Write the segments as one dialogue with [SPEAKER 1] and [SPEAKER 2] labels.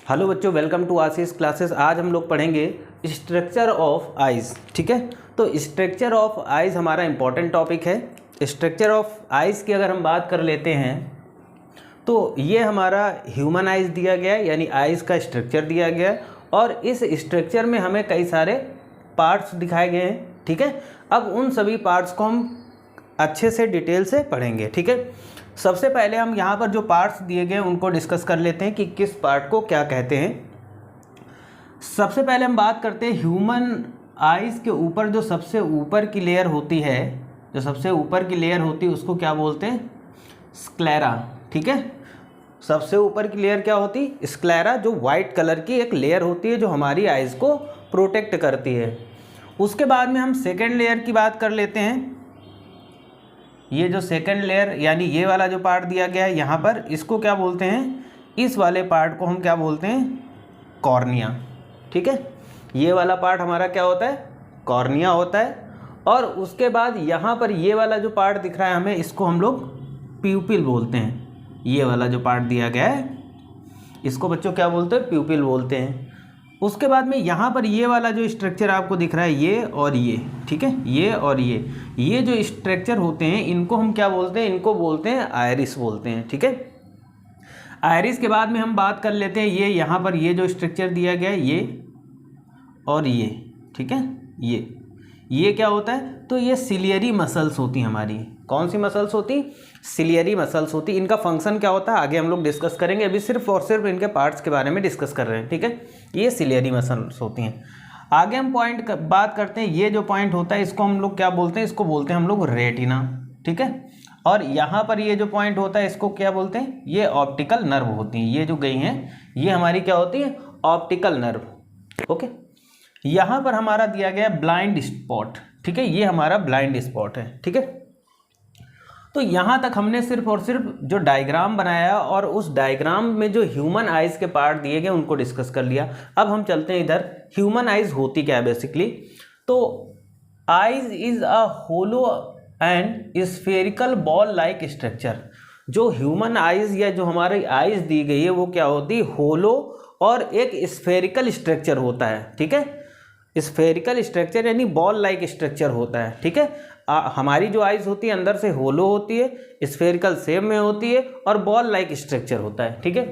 [SPEAKER 1] Hello बच्चों, welcome to Ashish classes. आज हम लोग पढ़ेंगे स्ट्रक्चर ऑफ आइज़। ठीक है, तो स्ट्रक्चर ऑफ आइज़ हमारा इम्पॉर्टेंट टॉपिक है। स्ट्रक्चर ऑफ आइज़ की अगर हम बात कर लेते हैं तो ये हमारा ह्यूमन आइज़ दिया गया है, यानी आइज़ का स्ट्रक्चर दिया गया है और इस स्ट्रक्चर में हमें कई सारे पार्ट्स दिखाए गए हैं। ठीक है, अब उन सभी पार्ट्स को हम अच्छे से डिटेल से पढ़ेंगे। ठीक है, सबसे पहले हम यहाँ पर जो पार्ट्स दिए गए हैं उनको डिस्कस कर लेते हैं कि किस पार्ट को क्या कहते हैं। सबसे पहले हम बात करते हैं ह्यूमन आइज़ के ऊपर जो सबसे ऊपर की लेयर होती है, जो सबसे ऊपर की लेयर होती है उसको क्या बोलते हैं? स्क्लेरा। ठीक है, सबसे ऊपर की लेयर क्या होती? स्क्लेरा, जो वाइट कलर की एक लेयर होती है जो हमारी आइज़ को प्रोटेक्ट करती है। उसके बाद में हम सेकेंड लेयर की बात कर लेते हैं। ये जो सेकंड लेयर यानी ये वाला जो पार्ट दिया गया है यहाँ पर, इसको क्या बोलते हैं? इस वाले पार्ट को हम क्या बोलते हैं? कॉर्निया। ठीक है, ये वाला पार्ट हमारा क्या होता है? कॉर्निया होता है। और उसके बाद यहाँ पर ये वाला जो पार्ट दिख रहा है हमें, इसको हम लोग प्यूपिल बोलते हैं। ये वाला जो पार्ट दिया गया है इसको बच्चों क्या बोलते हैं? प्यूपिल बोलते हैं। उसके बाद में यहाँ पर ये वाला जो स्ट्रक्चर आपको दिख रहा है, ये और ये, ठीक है, ये और ये जो स्ट्रक्चर होते हैं इनको हम क्या बोलते हैं? इनको बोलते हैं आयरिस बोलते हैं। ठीक है, आयरिस के बाद में हम बात कर लेते हैं ये यहाँ पर ये जो स्ट्रक्चर दिया गया है, ये और ये। ठीक है, ये क्या होता है? तो ये सिलियरी मसल्स होती हमारी। कौन सी मसल्स होती? सिलियरी मसल्स होती। इनका फंक्शन क्या होता है आगे हम लोग डिस्कस करेंगे, अभी सिर्फ और सिर्फ इनके पार्ट्स के बारे में डिस्कस कर रहे हैं। ठीक है, ये सिलियरी मसल्स होती हैं। आगे हम पॉइंट बात करते हैं। ये जो पॉइंट होता है इसको हम लोग क्या बोलते हैं? इसको बोलते हैं हम लोग रेटिना। ठीक है, और यहाँ पर ये जो पॉइंट होता है इसको क्या बोलते हैं? ये ऑप्टिकल नर्व होती हैं। ये जो गई हैं ये हमारी क्या होती है? Optical nerve. ओके, यहाँ पर हमारा दिया गया ब्लाइंड स्पॉट। ठीक है, ये हमारा ब्लाइंड स्पॉट है। ठीक है, तो यहाँ तक हमने सिर्फ और सिर्फ जो डायग्राम बनाया और उस डायग्राम में जो ह्यूमन आइज़ के पार्ट दिए गए उनको डिस्कस कर लिया। अब हम चलते हैं इधर, ह्यूमन आइज़ होती क्या है बेसिकली। तो eyes is a hollow and spherical ball like structure. जो ह्यूमन आइज़ या जो हमारी आइज़ दी गई है वो क्या होती है? होलो और एक स्फेरिकल स्ट्रक्चर होता है। ठीक है, स्फेरिकल स्ट्रक्चर यानी बॉल लाइक स्ट्रक्चर होता है। ठीक है, हमारी जो आइज़ होती है अंदर से होलो होती है, स्फेरिकल शेप में होती है और बॉल लाइक स्ट्रक्चर होता है। ठीक है,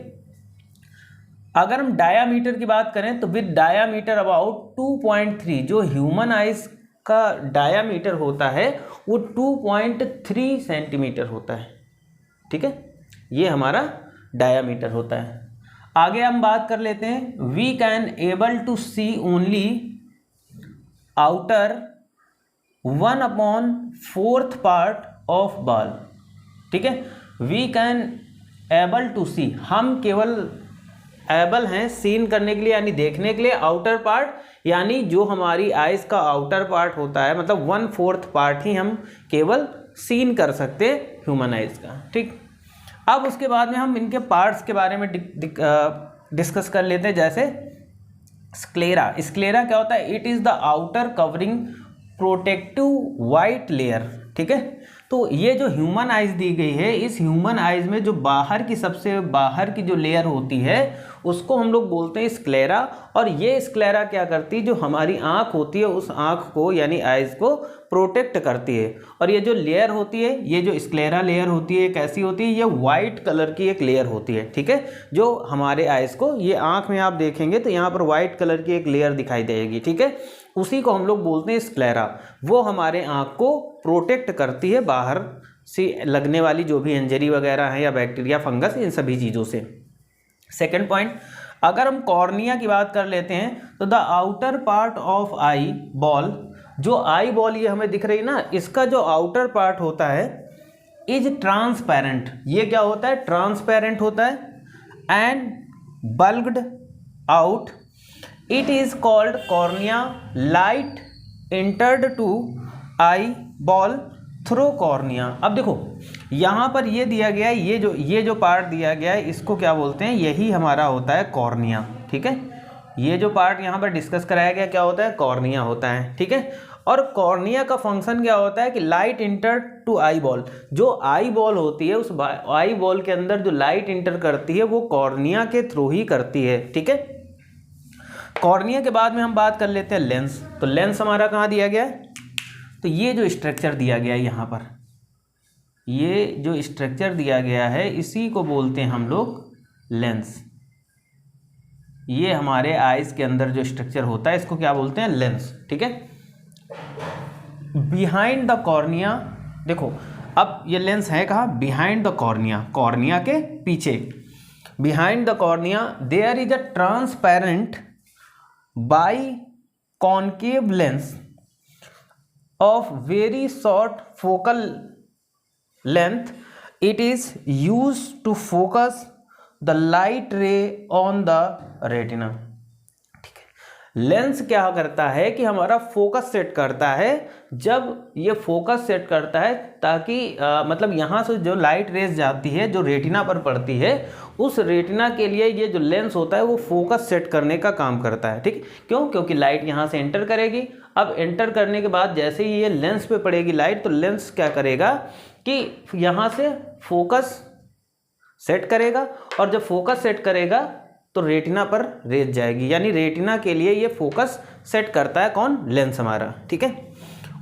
[SPEAKER 1] अगर हम डायामीटर की बात करें तो विद डायामीटर अबाउट 2.3, जो ह्यूमन आइज़ का डायामीटर होता है वो 2.3 सेंटीमीटर होता है। ठीक है, ये हमारा डायामीटर होता है। आगे हम बात कर लेते हैं। We can able to see only outer 1/4 part of ball. ठीक है, we can able to see, हम केवल एबल हैं सीन करने के लिए यानी देखने के लिए आउटर पार्ट, यानी जो हमारी आइज़ का आउटर पार्ट होता है, मतलब 1/4 पार्ट ही हम केवल सीन कर सकते हैं ह्यूमन आइज़ का। ठीक, अब उसके बाद में हम इनके पार्ट्स के बारे में डिस्कस कर लेते हैं। जैसे स्क्लेरा। स्क्लेरा क्या होता है? It is the outer covering protective white layer. ठीक है, तो ये जो ह्यूमन आइज़ दी गई है, इस ह्यूमन आइज़ में जो बाहर की सबसे बाहर की जो लेयर होती है उसको हम लोग बोलते हैं स्क्लेरा। और ये स्क्लेरा क्या करती है? जो हमारी आँख होती है उस आँख को यानी आइज़ को प्रोटेक्ट करती है। और ये जो लेयर होती है, ये जो स्क्लेरा लेयर होती है कैसी होती है? ये वाइट कलर की एक लेयर होती है। ठीक है, जो हमारे आइज़ को, ये आँख में आप देखेंगे तो यहाँ पर वाइट कलर की एक लेयर दिखाई देगी। ठीक है, उसी को हम लोग बोलते हैं स्क्लेरा। वो हमारे आँख को प्रोटेक्ट करती है बाहर से लगने वाली जो भी इंजरी वगैरह है या बैक्टीरिया फंगस, इन सभी चीज़ों से। सेकंड पॉइंट, अगर हम कॉर्निया की बात कर लेते हैं तो the outer part of I ball, जो आई बॉल ये हमें दिख रही है ना, इसका जो आउटर पार्ट होता है इज ट्रांसपेरेंट। ये क्या होता है? ट्रांसपेरेंट होता है and bulged out. It is called cornea. Light entered to eye ball through cornea. अब देखो यहाँ पर ये दिया गया है, ये जो पार्ट दिया गया है इसको क्या बोलते हैं? यही हमारा होता है कॉर्निया। ठीक है, ये जो पार्ट यहाँ पर डिस्कस कराया गया क्या होता है? कॉर्निया होता है। ठीक है, और कॉर्निया का फंक्शन क्या होता है कि light enter to eye ball, जो आई बॉल होती है उस आई बॉल के अंदर जो लाइट इंटर करती है वो कॉर्निया के थ्रू ही करती है, ठीक है। कॉर्निया के बाद में हम बात कर लेते हैं लेंस। तो लेंस हमारा कहाँ दिया गया है, तो ये जो स्ट्रक्चर दिया गया है यहाँ पर, ये जो स्ट्रक्चर दिया गया है इसी को बोलते हैं हम लोग लेंस। ये हमारे आइज के अंदर जो स्ट्रक्चर होता है इसको क्या बोलते हैं, लेंस, ठीक है। बिहाइंड द कॉर्निया, देखो अब ये लेंस है कहाँ, बिहाइंड द कॉर्निया, कॉर्निया के पीछे। Behind the cornea there is a transparent biconcave lens of very short focal length, it is used to focus the light ray on the retina, ठीक है। Lens क्या करता है कि हमारा focus set करता है, जब ये फोकस सेट करता है ताकि मतलब यहाँ से जो लाइट रेज जाती है जो रेटिना पर पड़ती है, उस रेटिना के लिए ये जो लेंस होता है वो फोकस सेट करने का काम करता है, ठीक। क्यों, क्योंकि लाइट यहाँ से एंटर करेगी, अब एंटर करने के बाद जैसे ही ये लेंस पे पड़ेगी लाइट, तो लेंस क्या करेगा कि यहाँ से फोकस सेट करेगा, और जब फोकस सेट करेगा तो रेटिना पर रेज जाएगी, यानी रेटिना के लिए ये फोकस सेट करता है कौन, लेंस हमारा, ठीक है।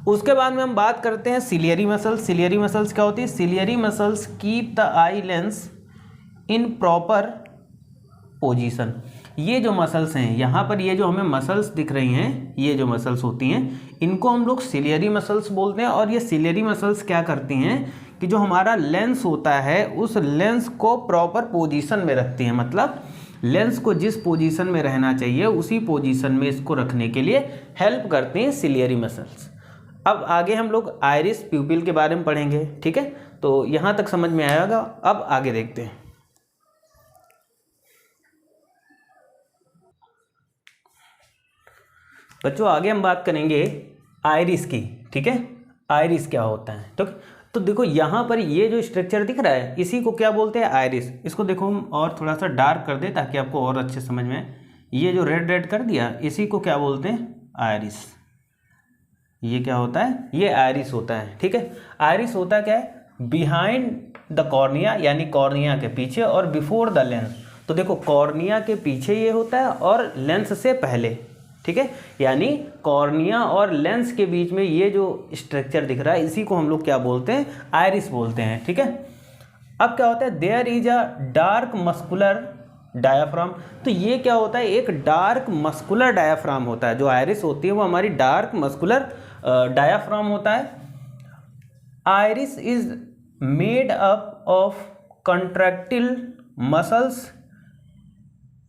[SPEAKER 1] उसके बाद में हम बात करते हैं सिलियरी मसल्स। सिलियरी मसल्स क्या होती है, ciliary muscles keep the eye lens in proper position. ये जो मसल्स हैं यहाँ पर, ये जो हमें मसल्स दिख रही हैं, ये जो मसल्स होती हैं इनको हम लोग सिलियरी मसल्स बोलते हैं। और ये सिलियरी मसल्स क्या करती हैं कि जो हमारा लेंस होता है उस लेंस को प्रॉपर पोजीशन में रखती हैं, मतलब लेंस को जिस पोजीशन में रहना चाहिए उसी पोजीशन में इसको रखने के लिए हेल्प करती हैं सिलियरी मसल्स। अब आगे हम लोग आइरिस प्यूपिल के बारे में पढ़ेंगे, ठीक है। तो यहाँ तक समझ में आएगा, अब आगे देखते हैं। बच्चों आगे हम बात करेंगे आइरिस की, ठीक है। आइरिस क्या होता है, तो देखो यहाँ पर ये जो स्ट्रक्चर दिख रहा है इसी को क्या बोलते हैं, आइरिस। इसको देखो हम और थोड़ा सा डार्क कर दे ताकि आपको और अच्छे समझ में आए। ये जो रेड रेड कर दिया इसी को क्या बोलते हैं, आइरिस। ये क्या होता है, ये आइरिस होता है, ठीक है। आइरिस होता क्या है, बिहाइंड द कॉर्निया, यानी कॉर्निया के पीछे, और बिफोर द लेंस। तो देखो कॉर्निया के पीछे ये होता है और लेंस से पहले, ठीक है। यानी कॉर्निया और लेंस के बीच में ये जो स्ट्रक्चर दिख रहा है इसी को हम लोग क्या बोलते हैं, आइरिस बोलते हैं, ठीक है। अब क्या होता है, there is a dark muscular diaphragm. तो ये क्या होता है, एक डार्क मस्कुलर डायाफ्राम होता है। जो आइरिस होती है वो हमारी डार्क मस्कुलर डायाफ्राम होता है। Iris is made up of contractile muscles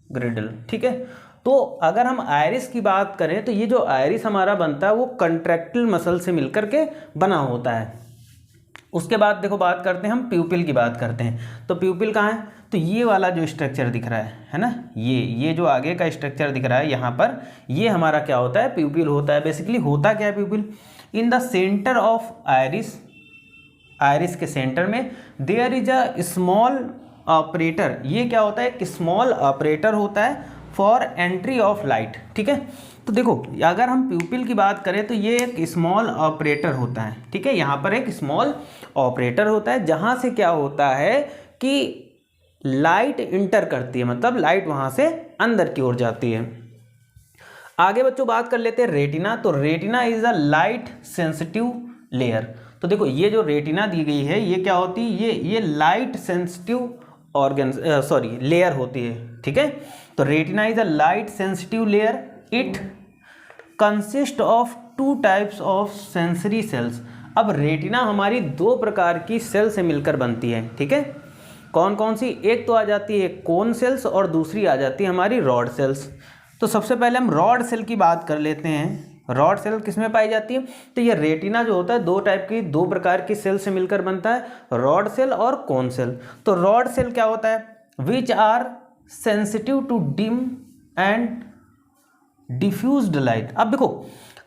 [SPEAKER 1] girdle, ठीक है। तो अगर हम आइरिस की बात करें तो ये जो आइरिस हमारा बनता है वो कंट्रैक्टिल मसल से मिलकर के बना होता है। उसके बाद देखो बात करते हैं हम प्यूपिल की बात करते हैं। तो प्यूपिल कहाँ है, तो ये वाला जो स्ट्रक्चर दिख रहा है ना, ये जो आगे का स्ट्रक्चर दिख रहा है यहाँ पर, ये हमारा क्या होता है, प्यूपिल होता है। बेसिकली होता क्या है pupil, in the centre of iris, iris के सेंटर में there is a small operator. ये क्या होता है, एक स्मॉल ऑपरेटर होता है फॉर एंट्री ऑफ लाइट, ठीक है। तो देखो अगर हम प्यूपिल की बात करें तो ये एक स्मॉल ऑपरेटर होता है, ठीक है। यहाँ पर एक स्मॉल ऑपरेटर होता है जहाँ से क्या होता है कि लाइट इंटर करती है, मतलब लाइट वहाँ से अंदर की ओर जाती है। आगे बच्चों बात कर लेते हैं रेटिना। तो retina is a light sensitive layer. तो देखो ये जो रेटिना दी गई है ये क्या होती है, ये लाइट सेंसिटिव ऑर्गन लेयर होती है, ठीक है। तो retina is a light sensitive layer. It consist of 2 types of sensory sales. अब रेटिना हमारी 2 प्रकार की सेल से मिलकर बनती है, ठीक है। कौन कौन सी, एक तो आ जाती है कोन सेल्स और दूसरी आ जाती है हमारी रॉड सेल्स। तो सबसे पहले हम रॉड सेल की बात कर लेते हैं। रॉड सेल किस में पाई जाती है, तो ये रेटिना जो होता है 2 टाइप की, 2 प्रकार की सेल से मिलकर बनता है, रॉड सेल और कोन सेल। तो रॉड सेल क्या होता है, which are sensitive to dim and diffused light. अब देखो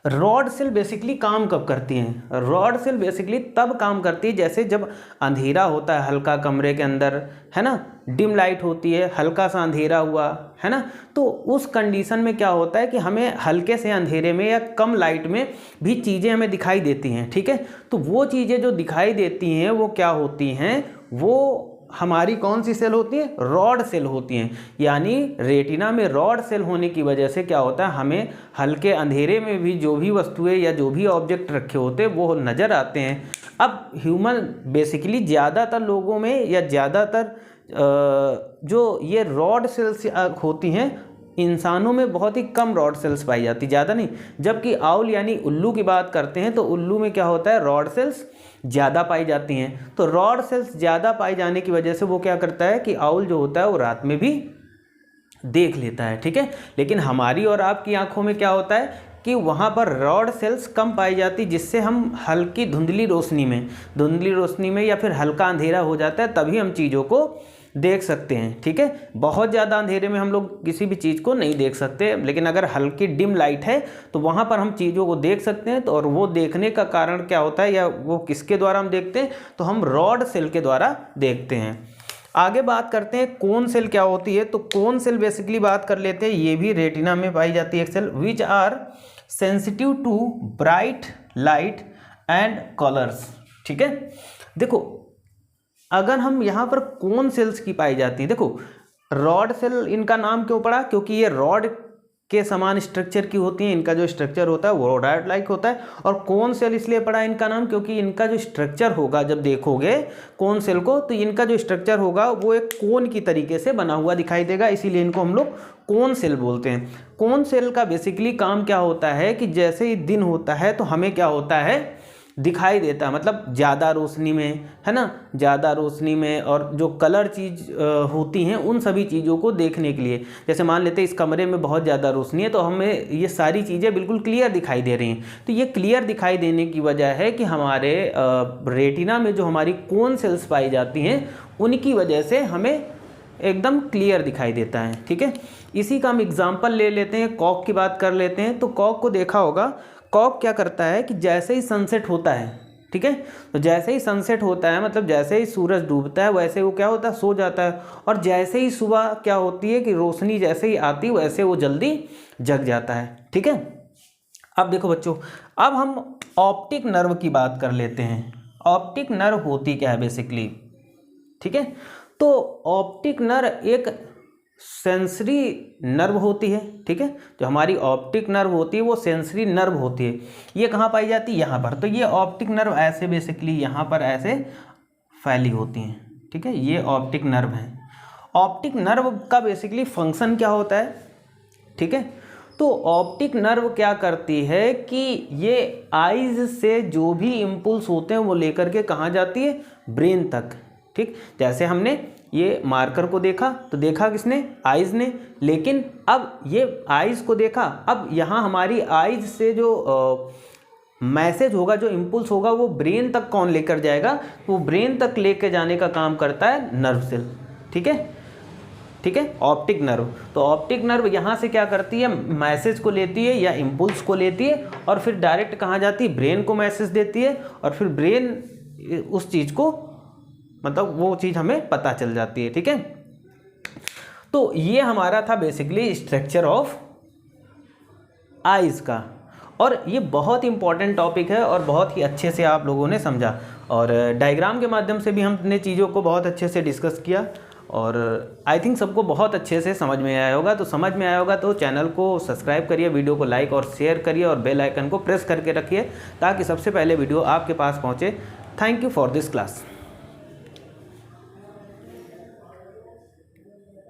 [SPEAKER 1] रॉड सेल बेसिकली काम कब करती हैं? रॉड सेल बेसिकली तब काम करती है जैसे जब अंधेरा होता है हल्का कमरे के अंदर, है ना, डिम लाइट होती है, हल्का सा अंधेरा हुआ, है ना, तो उस कंडीशन में क्या होता है कि हमें हल्के से अंधेरे में या कम लाइट में भी चीज़ें हमें दिखाई देती हैं, ठीक है। तो वो चीज़ें जो दिखाई देती हैं वो क्या होती हैं, वो हमारी कौन सी सेल होती है? रॉड सेल होती हैं। यानी रेटिना में रॉड सेल होने की वजह से क्या होता है, हमें हल्के अंधेरे में भी जो भी वस्तुएं या जो भी ऑब्जेक्ट रखे होते हैं वो नज़र आते हैं। अब ह्यूमन बेसिकली ज़्यादातर लोगों में या ज़्यादातर जो ये रॉड सेल्स होती हैं, इंसानों में बहुत ही कम रॉड सेल्स पाई जाती, ज़्यादा नहीं। जबकि आउल यानी उल्लू की बात करते हैं तो उल्लू में क्या होता है, रॉड सेल्स ज़्यादा पाई जाती हैं। तो रॉड सेल्स ज़्यादा पाई जाने की वजह से वो क्या करता है कि आउल जो होता है वो रात में भी देख लेता है, ठीक है। लेकिन हमारी और आपकी आंखों में क्या होता है कि वहाँ पर रॉड सेल्स कम पाई जाती, जिससे हम हल्की धुंधली रोशनी में या फिर हल्का अंधेरा हो जाता है तभी हम चीज़ों को देख सकते हैं, ठीक है। बहुत ज़्यादा अंधेरे में हम लोग किसी भी चीज़ को नहीं देख सकते, लेकिन अगर हल्की डिम लाइट है तो वहाँ पर हम चीज़ों को देख सकते हैं। तो और वो देखने का कारण क्या होता है या वो किसके द्वारा हम देखते हैं, तो हम रॉड सेल के द्वारा देखते हैं। आगे बात करते हैं कोन सेल क्या होती है। तो कोन सेल बेसिकली बात कर लेते हैं, ये भी रेटिना में पाई जाती है एक cell, which are sensitive to bright light and colours, ठीक है। देखो अगर हम यहाँ पर कोन सेल्स की पाई जाती है, देखो रॉड सेल इनका नाम क्यों पड़ा, क्योंकि ये रॉड के समान स्ट्रक्चर की होती हैं, इनका जो स्ट्रक्चर होता है वो रॉड लाइक होता है। और कोन सेल इसलिए पड़ा इनका नाम क्योंकि इनका जो स्ट्रक्चर होगा, जब देखोगे कोन सेल को तो इनका जो स्ट्रक्चर होगा वो एक कोन की तरीके से बना हुआ दिखाई देगा, इसीलिए इनको हम लोग कोन सेल बोलते हैं। कोन सेल का बेसिकली काम क्या होता है कि जैसे ही दिन होता है तो हमें क्या होता है, दिखाई देता है, मतलब ज़्यादा रोशनी में, है ना, ज़्यादा रोशनी में और जो कलर चीज़ होती हैं उन सभी चीज़ों को देखने के लिए। जैसे मान लेते हैं इस कमरे में बहुत ज़्यादा रोशनी है तो हमें ये सारी चीज़ें बिल्कुल क्लियर दिखाई दे रही हैं। तो ये क्लियर दिखाई देने की वजह है कि हमारे रेटिना में जो हमारी कोन सेल्स पाई जाती हैं उनकी वजह से हमें एकदम क्लियर दिखाई देता है, ठीक है। इसी का हम एग्जाम्पल ले लेते हैं, कॉक की बात कर लेते हैं। तो कॉक को देखा होगा, कॉक क्या करता है कि जैसे ही सनसेट होता है, ठीक है, तो जैसे ही सनसेट होता है मतलब जैसे ही सूरज डूबता है वैसे वो क्या होता है, सो जाता है। और जैसे ही सुबह क्या होती है कि रोशनी जैसे ही आती है वैसे वो जल्दी जग जाता है, ठीक है। अब देखो बच्चों, अब हम ऑप्टिक नर्व की बात कर लेते हैं। ऑप्टिक नर्व होती क्या है बेसिकली, ठीक है। तो ऑप्टिक नर्व एक सेंसरी नर्व होती है, ठीक है। जो हमारी ऑप्टिक नर्व होती है वो सेंसरी नर्व होती है। ये कहाँ पाई जाती है, यहाँ पर। तो ये ऑप्टिक नर्व ऐसे बेसिकली यहाँ पर ऐसे फैली होती हैं, ठीक है। ये ऑप्टिक नर्व है। ऑप्टिक नर्व का बेसिकली फंक्शन क्या होता है, ठीक है। तो ऑप्टिक नर्व क्या करती है कि ये आइज से जो भी इम्पल्स होते हैं वो लेकर के कहाँ जाती है, ब्रेन तक, ठीक। जैसे हमने ये मार्कर को देखा तो देखा किसने, आइज़ ने। लेकिन अब ये आइज़ को देखा, अब यहाँ हमारी आइज़ से जो मैसेज होगा, जो इम्पल्स होगा वो ब्रेन तक कौन लेकर जाएगा, वो ब्रेन तक लेकर जाने का काम करता है नर्व सेल, ठीक है, ठीक है, ऑप्टिक नर्व। तो ऑप्टिक नर्व यहाँ से क्या करती है, मैसेज को लेती है या इम्पल्स को लेती है और फिर डायरेक्ट कहाँ जाती है, ब्रेन को मैसेज देती है और फिर ब्रेन उस चीज़ को, मतलब वो चीज़ हमें पता चल जाती है, ठीक है। तो ये हमारा था बेसिकली स्ट्रक्चर ऑफ आइज़ का, और ये बहुत इंपॉर्टेंट टॉपिक है और बहुत ही अच्छे से आप लोगों ने समझा, और डायग्राम के माध्यम से भी हमने चीज़ों को बहुत अच्छे से डिस्कस किया, और आई थिंक सबको बहुत अच्छे से समझ में आया होगा। तो समझ में आया होगा तो चैनल को सब्सक्राइब करिए, वीडियो को लाइक और शेयर करिए और बेल आइकन को प्रेस करके रखिए ताकि सबसे पहले वीडियो आपके पास पहुँचे। Thank you for this class.